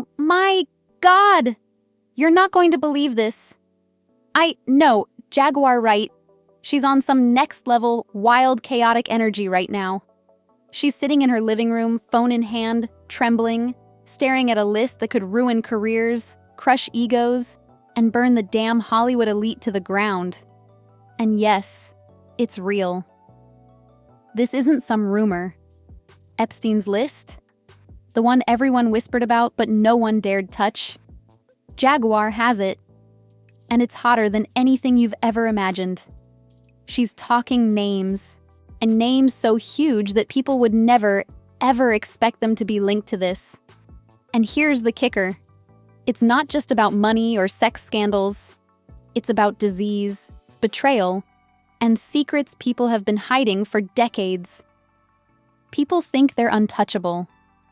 Oh my God! You're not going to believe this. No, Jaguar Wright. She's on some next level, wild, chaotic energy right now. She's sitting in her living room, phone in hand, trembling, staring at a list that could ruin careers, crush egos, and burn the damn Hollywood elite to the ground. And yes, it's real. This isn't some rumor. Epstein's list? The one everyone whispered about but no one dared touch? Jaguar has it. And it's hotter than anything you've ever imagined. She's talking names, and names so huge that people would never, ever expect them to be linked to this. And here's the kicker. It's not just about money or sex scandals. It's about disease, betrayal, and secrets people have been hiding for decades. People think they're untouchable,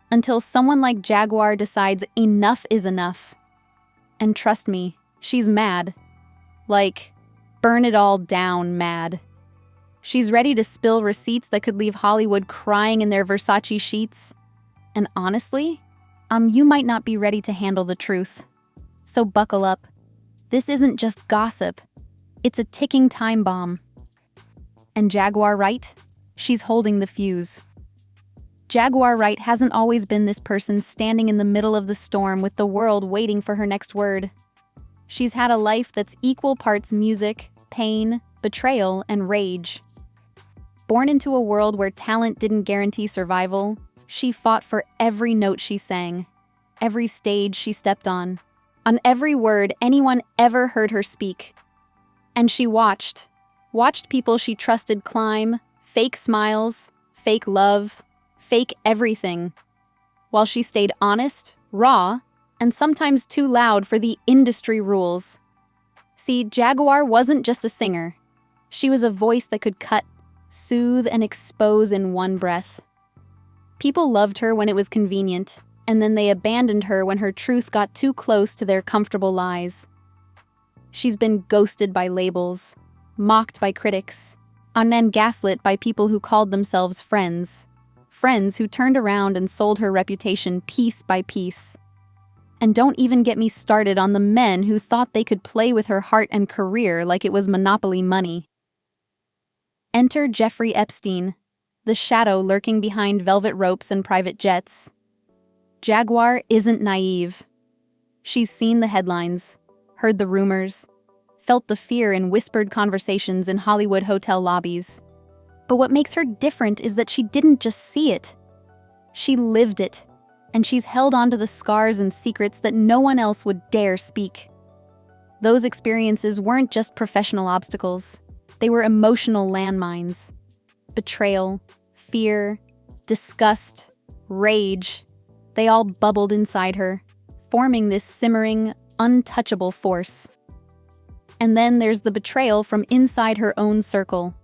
until someone like Jaguar decides enough is enough. And trust me, she's mad. Like, burn it all down mad. She's ready to spill receipts that could leave Hollywood crying in their Versace sheets. And honestly, you might not be ready to handle the truth. So buckle up. This isn't just gossip. It's a ticking time bomb. And Jaguar Wright? She's holding the fuse. Jaguar Wright hasn't always been this person standing in the middle of the storm with the world waiting for her next word. She's had a life that's equal parts music, pain, betrayal, and rage. Born into a world where talent didn't guarantee survival, she fought for every note she sang, every stage she stepped on every word anyone ever heard her speak. And she watched people she trusted climb, fake smiles, fake love, fake everything, while she stayed honest, raw, and sometimes too loud for the industry rules. See, Jaguar wasn't just a singer. She was a voice that could cut, soothe, and expose in one breath. People loved her when it was convenient, and then they abandoned her when her truth got too close to their comfortable lies. She's been ghosted by labels, mocked by critics, and then gaslit by people who called themselves friends. Friends who turned around and sold her reputation piece by piece. And don't even get me started on the men who thought they could play with her heart and career like it was monopoly money. Enter Jeffrey Epstein, the shadow lurking behind velvet ropes and private jets. Jaguar isn't naive. She's seen the headlines, heard the rumors, felt the fear in whispered conversations in Hollywood hotel lobbies. But what makes her different is that she didn't just see it. She lived it, and she's held onto the scars and secrets that no one else would dare speak. Those experiences weren't just professional obstacles. They were emotional landmines. Betrayal, fear, disgust, rage. They all bubbled inside her, forming this simmering, untouchable force. And then there's the betrayal from inside her own circle.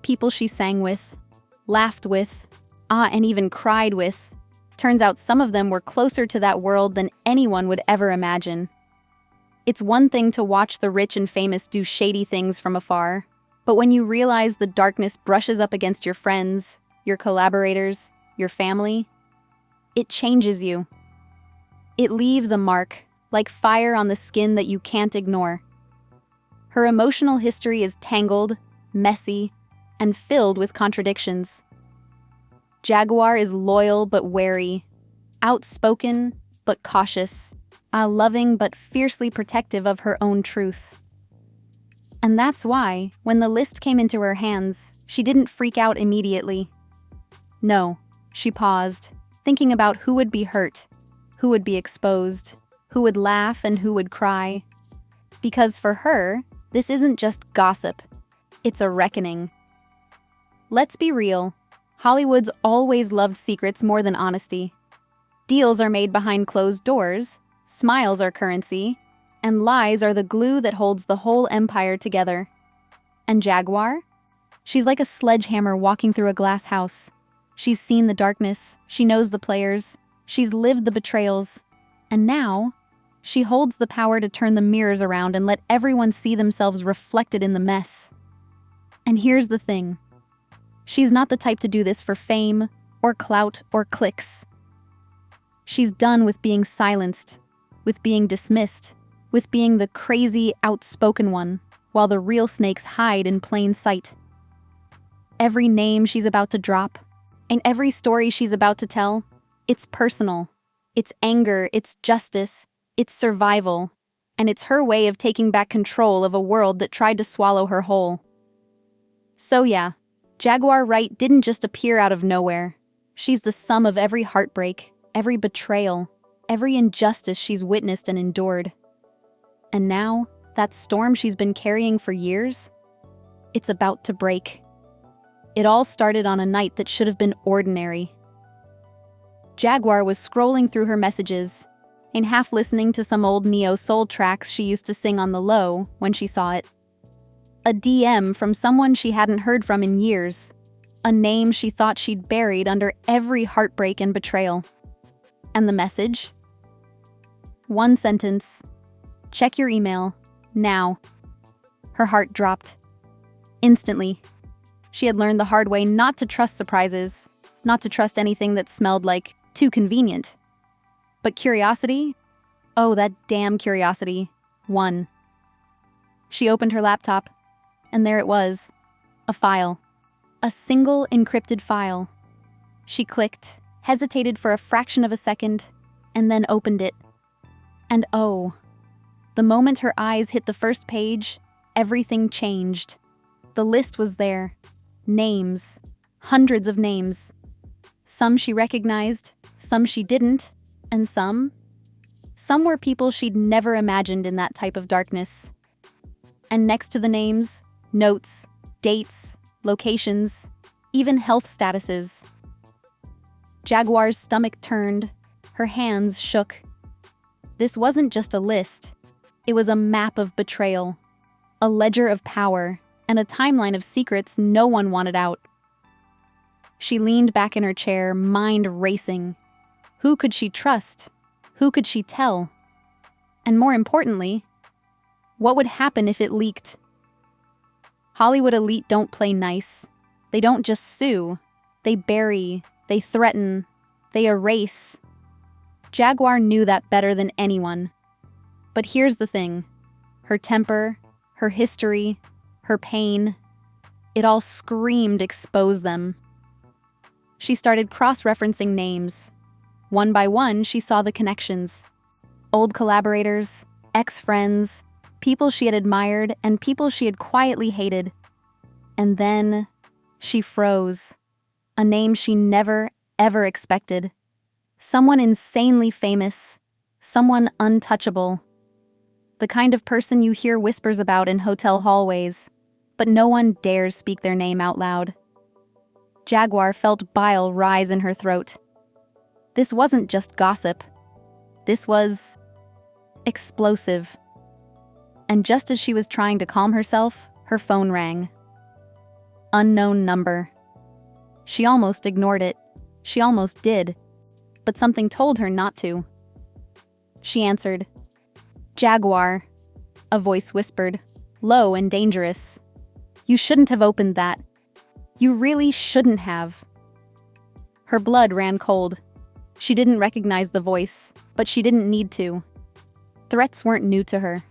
People she sang with, laughed with, and even cried with. Turns out some of them were closer to that world than anyone would ever imagine. It's one thing to watch the rich and famous do shady things from afar, but when you realize the darkness brushes up against your friends, your collaborators, your family, it changes you. It leaves a mark, like fire on the skin that you can't ignore. Her emotional history is tangled, messy, and filled with contradictions. Jaguar is loyal but wary, outspoken but cautious, loving but fiercely protective of her own truth. And that's why, when the list came into her hands, she didn't freak out immediately. No, she paused, thinking about who would be hurt, who would be exposed, who would laugh and who would cry. Because for her, this isn't just gossip, it's a reckoning. Let's be real, Hollywood's always loved secrets more than honesty. Deals are made behind closed doors, smiles are currency, and lies are the glue that holds the whole empire together. And Jaguar? She's like a sledgehammer walking through a glass house. She's seen the darkness, she knows the players, she's lived the betrayals, and now, she holds the power to turn the mirrors around and let everyone see themselves reflected in the mess. And here's the thing. She's not the type to do this for fame, or clout, or clicks. She's done with being silenced, with being dismissed, with being the crazy, outspoken one, while the real snakes hide in plain sight. Every name she's about to drop, and every story she's about to tell, it's personal. It's anger, it's justice, it's survival, and it's her way of taking back control of a world that tried to swallow her whole. So yeah, Jaguar Wright didn't just appear out of nowhere. She's the sum of every heartbreak, every betrayal, every injustice she's witnessed and endured. And now, that storm she's been carrying for years, it's about to break. It all started on a night that should have been ordinary. Jaguar was scrolling through her messages and half listening to some old neo-soul tracks she used to sing on the low when she saw it. A DM from someone she hadn't heard from in years. A name she thought she'd buried under every heartbreak and betrayal. And the message? One sentence. Check your email. Now. Her heart dropped. Instantly. She had learned the hard way not to trust surprises, not to trust anything that smelled like too convenient. But curiosity? Oh, that damn curiosity. Won. She opened her laptop, and there it was. A file. A single encrypted file. She clicked, hesitated for a fraction of a second, and then opened it. And oh, the moment her eyes hit the first page, everything changed. The list was there. Names. Hundreds of names. Some she recognized, some she didn't, and some were people she'd never imagined in that type of darkness. And next to the names, notes, dates, locations, even health statuses. Jaguar's stomach turned, her hands shook. This wasn't just a list. It was a map of betrayal, a ledger of power, and a timeline of secrets no one wanted out. She leaned back in her chair, mind racing. Who could she trust? Who could she tell? And more importantly, what would happen if it leaked? Hollywood elite don't play nice. They don't just sue. They bury, they threaten, they erase. Jaguar knew that better than anyone. But here's the thing. Her temper, her history, her pain, it all screamed expose them. She started cross-referencing names. One by one, she saw the connections. Old collaborators, ex-friends, people she had admired, and people she had quietly hated. And then, she froze. A name she never, ever expected. Someone insanely famous. Someone untouchable. The kind of person you hear whispers about in hotel hallways, but no one dares speak their name out loud. Jaguar felt bile rise in her throat. This wasn't just gossip. This was explosive. And just as she was trying to calm herself, her phone rang. Unknown number. She almost ignored it. She almost did. But something told her not to. She answered. Jaguar, a voice whispered, low and dangerous. You shouldn't have opened that. You really shouldn't have. Her blood ran cold. She didn't recognize the voice, but she didn't need to. Threats weren't new to her.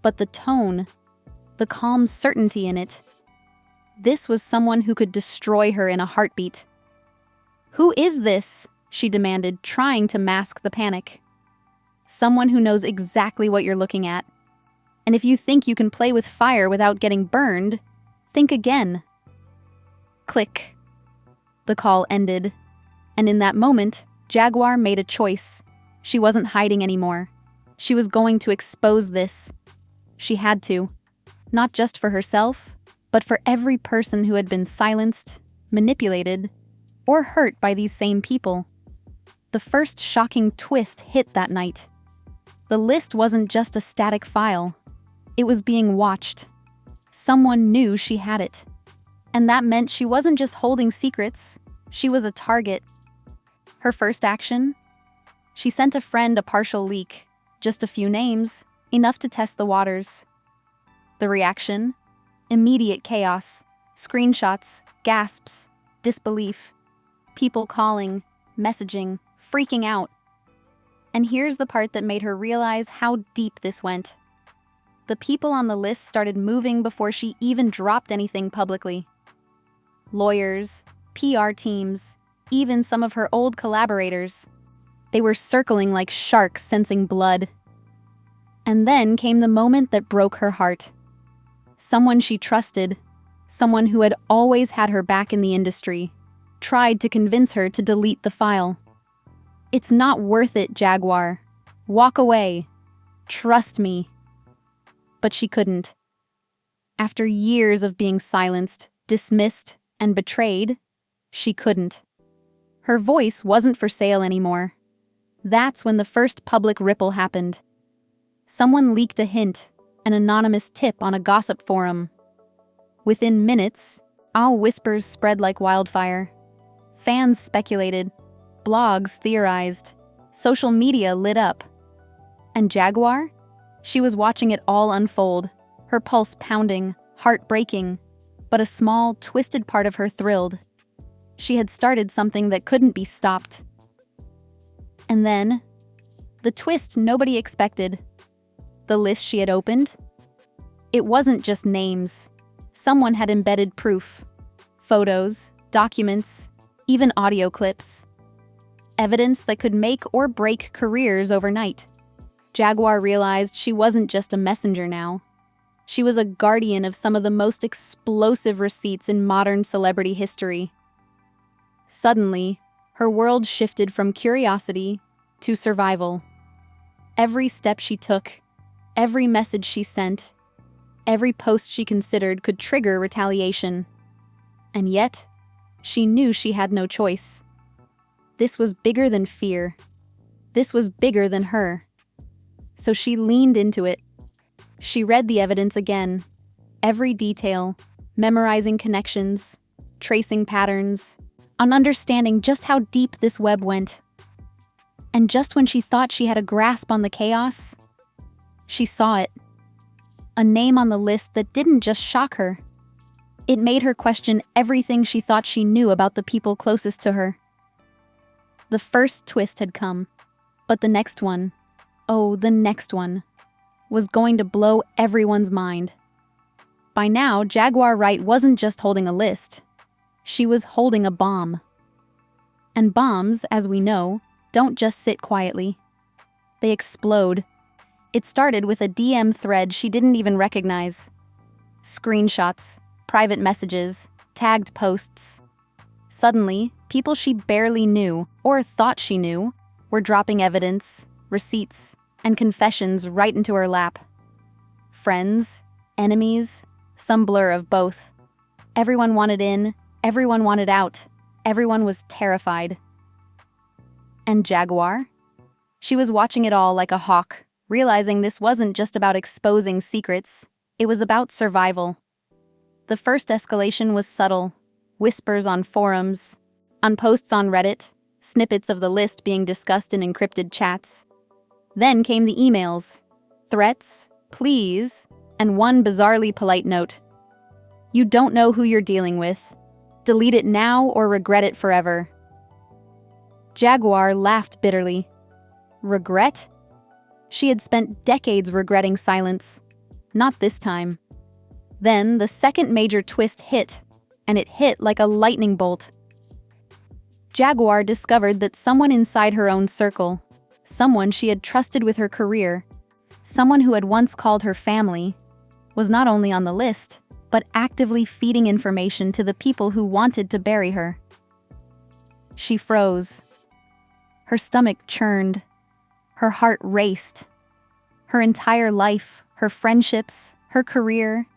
But the tone, the calm certainty in it, this was someone who could destroy her in a heartbeat. Who is this? She demanded, trying to mask the panic. Someone who knows exactly what you're looking at. And if you think you can play with fire without getting burned, think again. Click. The call ended. And in that moment, Jaguar made a choice. She wasn't hiding anymore. She was going to expose this. She had to. Not just for herself, but for every person who had been silenced, manipulated, or hurt by these same people. The first shocking twist hit that night. The list wasn't just a static file. It was being watched. Someone knew she had it. And that meant she wasn't just holding secrets, she was a target. Her first action? She sent a friend a partial leak, just a few names, enough to test the waters. The reaction? Immediate chaos. Screenshots, gasps, disbelief. People calling, messaging, freaking out. And here's the part that made her realize how deep this went. The people on the list started moving before she even dropped anything publicly. Lawyers, PR teams, even some of her old collaborators. They were circling like sharks sensing blood. And then came the moment that broke her heart. Someone she trusted, someone who had always had her back in the industry, tried to convince her to delete the file. "It's not worth it, Jaguar. Walk away. Trust me." But she couldn't. After years of being silenced, dismissed, and betrayed, she couldn't. Her voice wasn't for sale anymore. That's when the first public ripple happened. Someone leaked a hint, an anonymous tip on a gossip forum. Within minutes, all whispers spread like wildfire. Fans speculated, blogs theorized, social media lit up. And Jaguar? She was watching it all unfold, her pulse pounding, heart breaking, but a small, twisted part of her thrilled. She had started something that couldn't be stopped. And then, the twist nobody expected. The list she had opened? It wasn't just names. Someone had embedded proof. Photos, documents, even audio clips. Evidence that could make or break careers overnight. Jaguar realized she wasn't just a messenger now. She was a guardian of some of the most explosive receipts in modern celebrity history. Suddenly, her world shifted from curiosity to survival. Every step she took, every message she sent, every post she considered could trigger retaliation. And yet, she knew she had no choice. This was bigger than fear. This was bigger than her. So she leaned into it. She read the evidence again, every detail, memorizing connections, tracing patterns, on understanding just how deep this web went. And just when she thought she had a grasp on the chaos, she saw it. A name on the list that didn't just shock her. It made her question everything she thought she knew about the people closest to her. The first twist had come, but the next one, the next one, was going to blow everyone's mind. By now, Jaguar Wright wasn't just holding a list. She was holding a bomb. And bombs, as we know, don't just sit quietly. They explode. It started with a DM thread she didn't even recognize. Screenshots, private messages, tagged posts. Suddenly, people she barely knew, or thought she knew, were dropping evidence, receipts, and confessions right into her lap. Friends, enemies, some blur of both. Everyone wanted in, everyone wanted out, everyone was terrified. And Jaguar? She was watching it all like a hawk, realizing this wasn't just about exposing secrets, it was about survival. The first escalation was subtle. Whispers on forums, on posts on Reddit, snippets of the list being discussed in encrypted chats. Then came the emails, threats, pleas, and one bizarrely polite note. "You don't know who you're dealing with. Delete it now or regret it forever." Jaguar laughed bitterly. Regret? She had spent decades regretting silence. Not this time. Then the second major twist hit, and it hit like a lightning bolt. Jaguar discovered that someone inside her own circle, someone she had trusted with her career, someone who had once called her family, was not only on the list, but actively feeding information to the people who wanted to bury her. She froze. Her stomach churned. Her heart raced. Her entire life, her friendships, her career,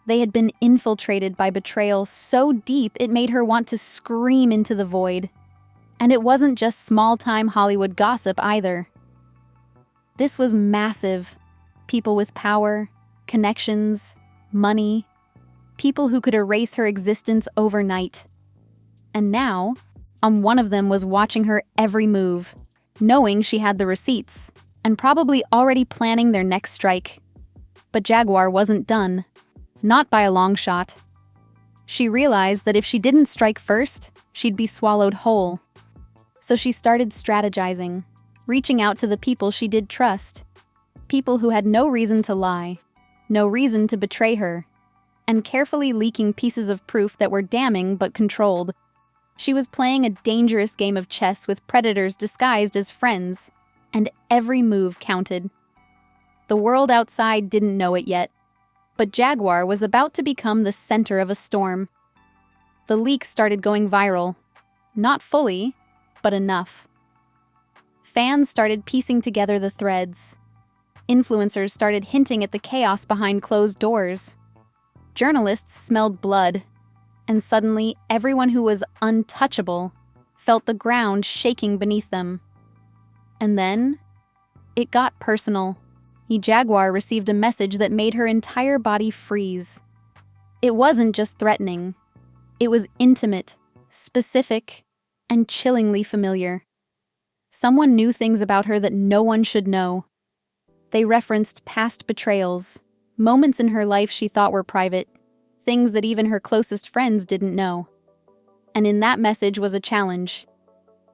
they had been infiltrated by betrayal so deep it made her want to scream into the void. And it wasn't just small-time Hollywood gossip either. This was massive. People with power, connections, money, people who could erase her existence overnight. And now, one of them was watching her every move, knowing she had the receipts, and probably already planning their next strike. But Jaguar wasn't done. Not by a long shot. She realized that if she didn't strike first, she'd be swallowed whole. So she started strategizing. reaching out to the people she did trust. People who had no reason to lie, no reason to betray her, and carefully leaking pieces of proof that were damning but controlled. She was playing a dangerous game of chess with predators disguised as friends, and every move counted. The world outside didn't know it yet, but Jaguar was about to become the center of a storm. The leak started going viral. Not fully, but enough. Fans started piecing together the threads. Influencers started hinting at the chaos behind closed doors. Journalists smelled blood, and suddenly everyone who was untouchable felt the ground shaking beneath them. And then, it got personal. Jaguar received a message that made her entire body freeze. It wasn't just threatening. It was intimate, specific, and chillingly familiar. Someone knew things about her that no one should know. They referenced past betrayals, moments in her life she thought were private, things that even her closest friends didn't know. And in that message was a challenge.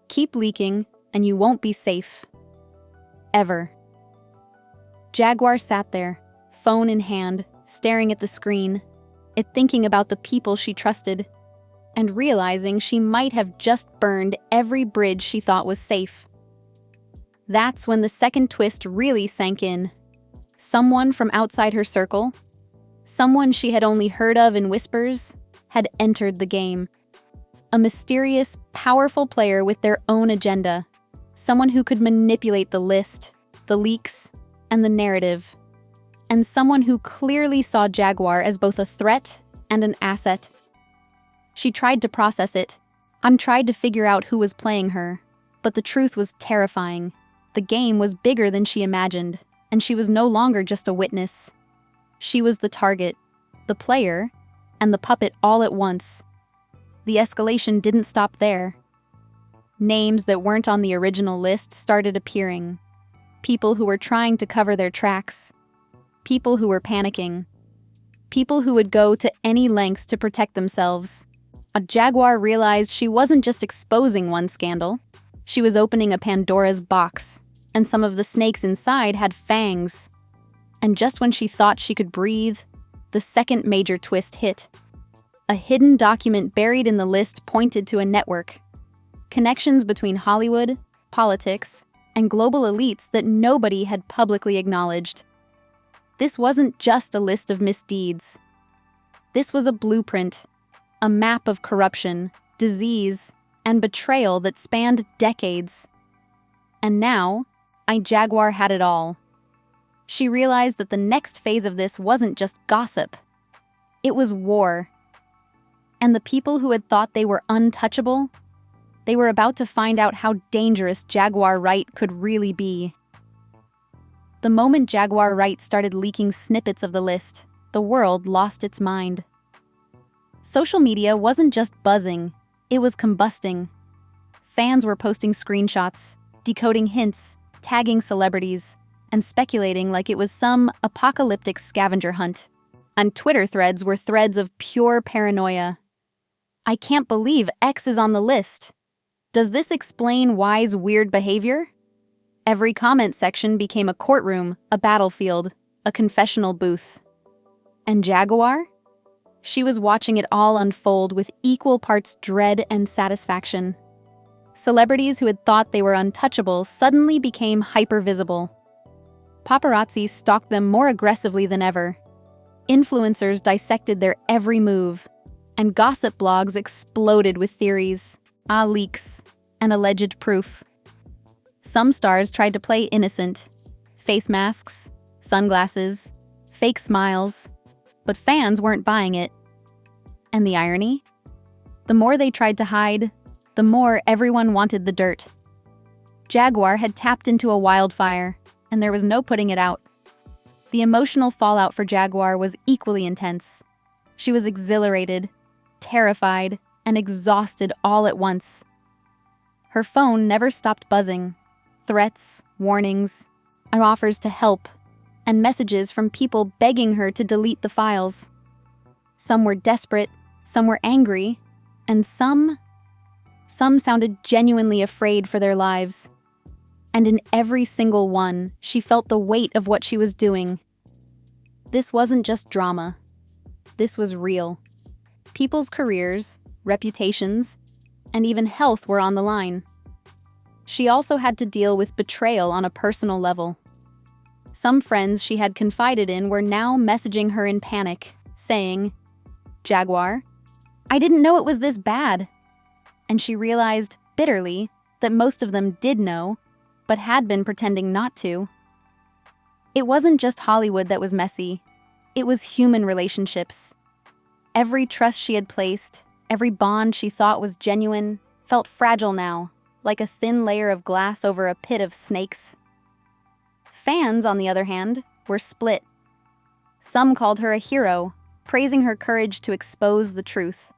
Keep leaking, and you won't be safe. Ever. Jaguar sat there, phone in hand, staring at the screen, thinking about the people she trusted, and realizing she might have just burned every bridge she thought was safe. That's when the second twist really sank in. Someone from outside her circle, someone she had only heard of in whispers, had entered the game. A mysterious, powerful player with their own agenda. Someone who could manipulate the list, the leaks, and the narrative. And someone who clearly saw Jaguar as both a threat and an asset. She tried to process it, and tried to figure out who was playing her, but the truth was terrifying. The game was bigger than she imagined, and she was no longer just a witness. She was the target, the player, and the puppet all at once. The escalation didn't stop there. Names that weren't on the original list started appearing. People who were trying to cover their tracks. People who were panicking. People who would go to any lengths to protect themselves. A Jaguar realized she wasn't just exposing one scandal. She was opening a Pandora's box, and some of the snakes inside had fangs. And just when she thought she could breathe, the second major twist hit. A hidden document buried in the list pointed to a network. Connections between Hollywood, politics, and global elites that nobody had publicly acknowledged. This wasn't just a list of misdeeds. This was a blueprint, a map of corruption, disease, and betrayal that spanned decades. And now, Jaguar had it all. She realized that the next phase of this wasn't just gossip. It was war. And the people who had thought they were untouchable, they were about to find out how dangerous Jaguar Wright could really be. The moment Jaguar Wright started leaking snippets of the list, the world lost its mind. Social media wasn't just buzzing, it was combusting. Fans were posting screenshots, decoding hints, tagging celebrities, and speculating like it was some apocalyptic scavenger hunt. And Twitter threads were threads of pure paranoia. I can't believe X is on the list. Does this explain Y's weird behavior? Every comment section became a courtroom, a battlefield, a confessional booth. And Jaguar? She was watching it all unfold with equal parts dread and satisfaction. Celebrities who had thought they were untouchable suddenly became hyper-visible. Paparazzi stalked them more aggressively than ever. Influencers dissected their every move, and gossip blogs exploded with theories, leaks, and alleged proof. Some stars tried to play innocent. Face masks, sunglasses, fake smiles, but fans weren't buying it. And the irony? The more they tried to hide, the more everyone wanted the dirt. Jaguar had tapped into a wildfire, and there was no putting it out. The emotional fallout for Jaguar was equally intense. She was exhilarated, terrified, and exhausted all at once. Her phone never stopped buzzing. Threats, warnings, offers to help, and messages from people begging her to delete the files. Some were desperate, some were angry, and some sounded genuinely afraid for their lives. And in every single one, she felt the weight of what she was doing. This wasn't just drama. This was real. People's careers, reputations, and even health were on the line. She also had to deal with betrayal on a personal level. Some friends she had confided in were now messaging her in panic, saying, "Jaguar, I didn't know it was this bad." And she realized, bitterly, that most of them did know, but had been pretending not to. It wasn't just Hollywood that was messy. It was human relationships. Every trust she had placed, every bond she thought was genuine, felt fragile now, like a thin layer of glass over a pit of snakes. Fans, on the other hand, were split. Some called her a hero, praising her courage to expose the truth.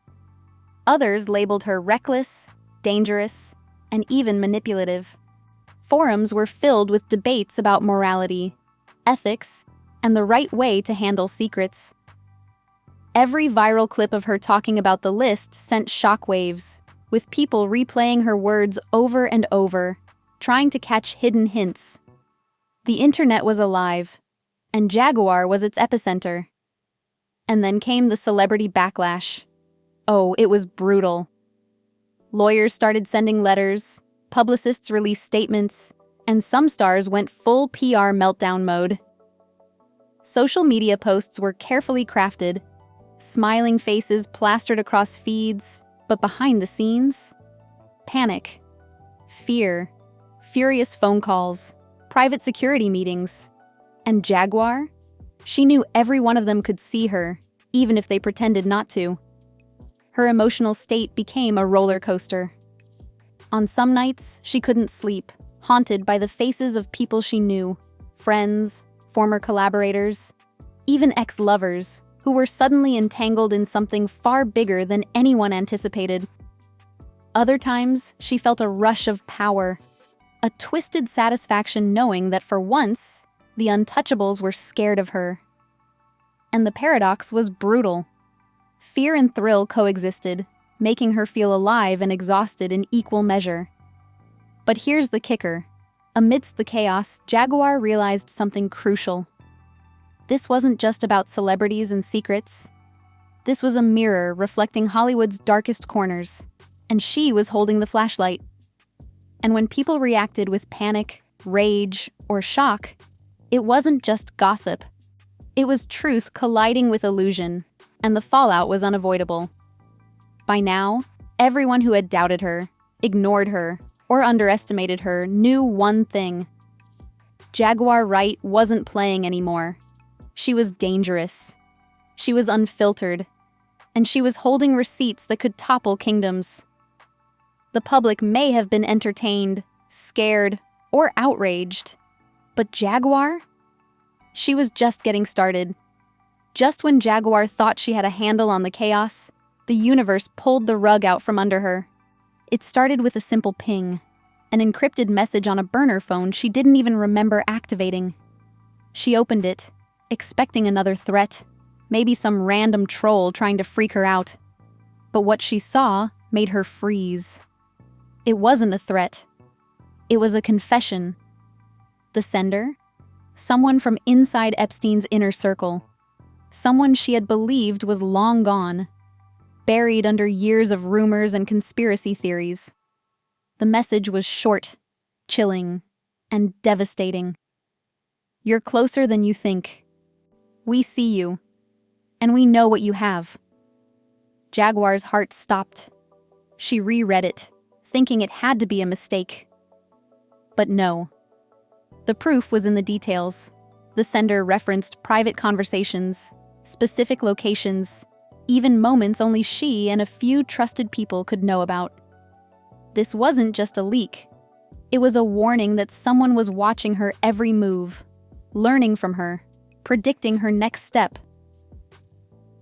Others labeled her reckless, dangerous, and even manipulative. Forums were filled with debates about morality, ethics, and the right way to handle secrets. Every viral clip of her talking about the list sent shockwaves, with people replaying her words over and over, trying to catch hidden hints. The internet was alive, and Jaguar was its epicenter. And then came the celebrity backlash. Oh, it was brutal. Lawyers started sending letters, publicists released statements, and some stars went full PR meltdown mode. Social media posts were carefully crafted, smiling faces plastered across feeds, but behind the scenes, panic, fear, furious phone calls, private security meetings. And Jaguar? She knew every one of them could see her, even if they pretended not to. Her emotional state became a roller coaster. On some nights, she couldn't sleep, haunted by the faces of people she knew, friends, former collaborators, even ex-lovers, who were suddenly entangled in something far bigger than anyone anticipated. Other times, she felt a rush of power, a twisted satisfaction knowing that for once, the untouchables were scared of her. And the paradox was brutal. Fear and thrill coexisted, making her feel alive and exhausted in equal measure. But here's the kicker. Amidst the chaos, Jaguar realized something crucial. This wasn't just about celebrities and secrets. This was a mirror reflecting Hollywood's darkest corners, and she was holding the flashlight. And when people reacted with panic, rage, or shock, it wasn't just gossip. It was truth colliding with illusion, and the fallout was unavoidable. By now, everyone who had doubted her, ignored her, or underestimated her knew one thing. Jaguar Wright wasn't playing anymore. She was dangerous. She was unfiltered. And she was holding receipts that could topple kingdoms. The public may have been entertained, scared, or outraged. But Jaguar? She was just getting started. Just when Jaguar thought she had a handle on the chaos, the universe pulled the rug out from under her. It started with a simple ping, an encrypted message on a burner phone she didn't even remember activating. She opened it, expecting another threat, maybe some random troll trying to freak her out. But what she saw made her freeze. It wasn't a threat. It was a confession. The sender? Someone from inside Epstein's inner circle. Someone she had believed was long gone, buried under years of rumors and conspiracy theories. The message was short, chilling, and devastating. You're closer than you think. We see you, and we know what you have. Jaguar's heart stopped. She reread it, thinking it had to be a mistake. But no. The proof was in the details. The sender referenced private conversations, specific locations, even moments only she and a few trusted people could know about. This wasn't just a leak. It was a warning that someone was watching her every move, learning from her, predicting her next step.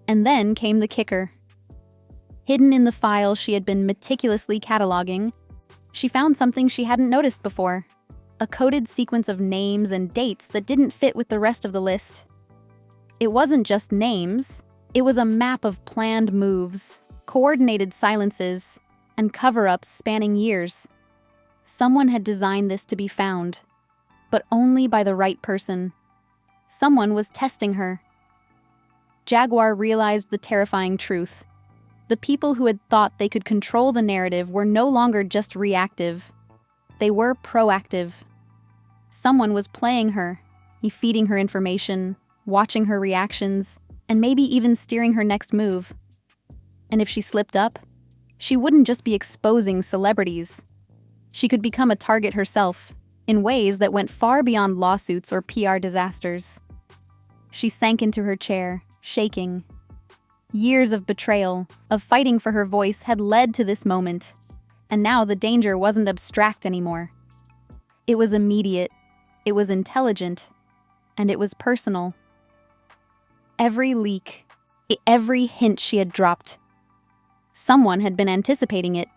And then came the kicker. Hidden in the file she had been meticulously cataloging, she found something she hadn't noticed before. A coded sequence of names and dates that didn't fit with the rest of the list. It wasn't just names, it was a map of planned moves, coordinated silences, and cover-ups spanning years. Someone had designed this to be found, but only by the right person. Someone was testing her. Jaguar realized the terrifying truth. The people who had thought they could control the narrative were no longer just reactive. They were proactive. Someone was playing her, feeding her information, watching her reactions, and maybe even steering her next move. And if she slipped up, she wouldn't just be exposing celebrities. She could become a target herself, in ways that went far beyond lawsuits or PR disasters. She sank into her chair, shaking. Years of betrayal, of fighting for her voice had led to this moment, and now the danger wasn't abstract anymore. It was immediate, it was intelligent, and it was personal. Every leak, every hint she had dropped, someone had been anticipating it.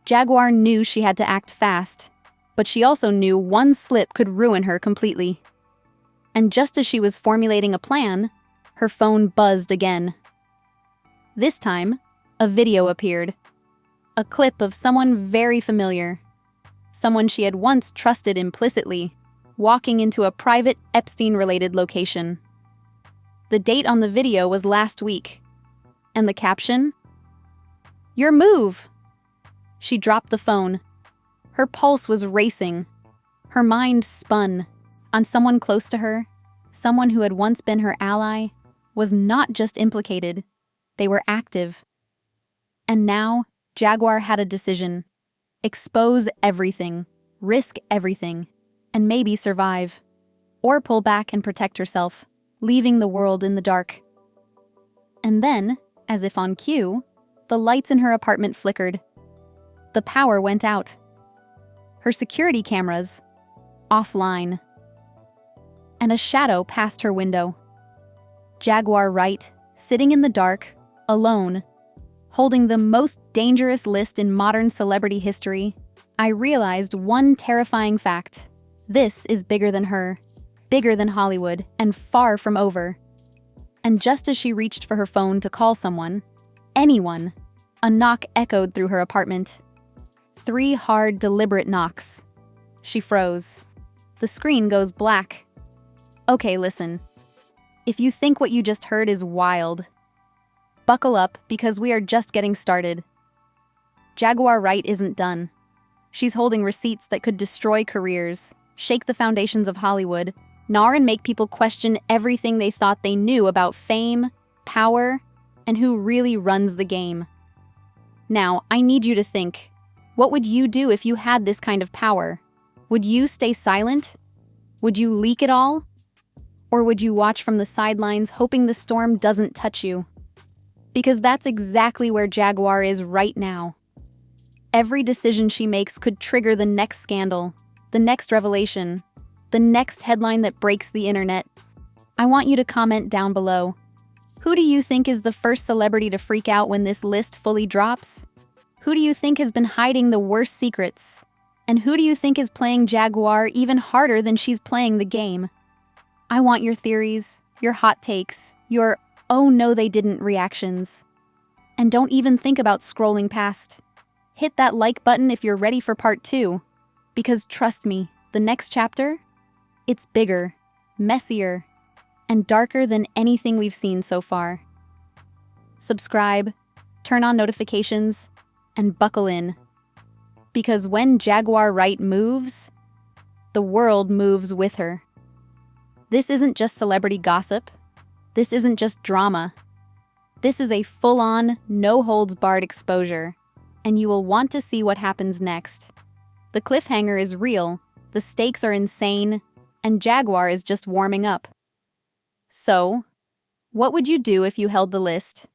Jaguar knew she had to act fast, but she also knew one slip could ruin her completely. And just as she was formulating a plan, her phone buzzed again. This time, a video appeared. A clip of someone very familiar. Someone she had once trusted implicitly, walking into a private Epstein-related location. The date on the video was last week. And the caption? "Your move!" She dropped the phone. Her pulse was racing. Her mind spun. On someone close to her, someone who had once been her ally, was not just implicated, they were active. And now, Jaguar had a decision. Expose everything, risk everything, and maybe survive. Or pull back and protect herself, leaving the world in the dark. And then, as if on cue, the lights in her apartment flickered. The power went out. Her security cameras, offline. And a shadow passed her window. Jaguar Wright, sitting in the dark, alone, holding the most dangerous list in modern celebrity history, I realized one terrifying fact. This is bigger than her, bigger than Hollywood, and far from over. And just as she reached for her phone to call someone, anyone, a knock echoed through her apartment. 3 hard, deliberate knocks. She froze. The screen goes black. Okay, listen. If you think what you just heard is wild, buckle up because we are just getting started. Jaguar Wright isn't done. She's holding receipts that could destroy careers, shake the foundations of Hollywood, gnaw and make people question everything they thought they knew about fame, power, and who really runs the game. Now, I need you to think. What would you do if you had this kind of power? Would you stay silent? Would you leak it all? Or would you watch from the sidelines hoping the storm doesn't touch you? Because that's exactly where Jaguar is right now. Every decision she makes could trigger the next scandal, the next revelation, the next headline that breaks the internet. I want you to comment down below. Who do you think is the first celebrity to freak out when this list fully drops? Who do you think has been hiding the worst secrets? And who do you think is playing Jaguar even harder than she's playing the game? I want your theories, your hot takes, your "oh no they didn't" reactions. And don't even think about scrolling past. Hit that like button if you're ready for part 2. Because trust me, the next chapter, it's bigger, messier, and darker than anything we've seen so far. Subscribe, turn on notifications, and buckle in. Because when Jaguar Wright moves, the world moves with her. This isn't just celebrity gossip. This isn't just drama. This is a full-on, no-holds-barred exposure, and you will want to see what happens next. The cliffhanger is real, the stakes are insane, and Jaguar is just warming up. So, what would you do if you held the list?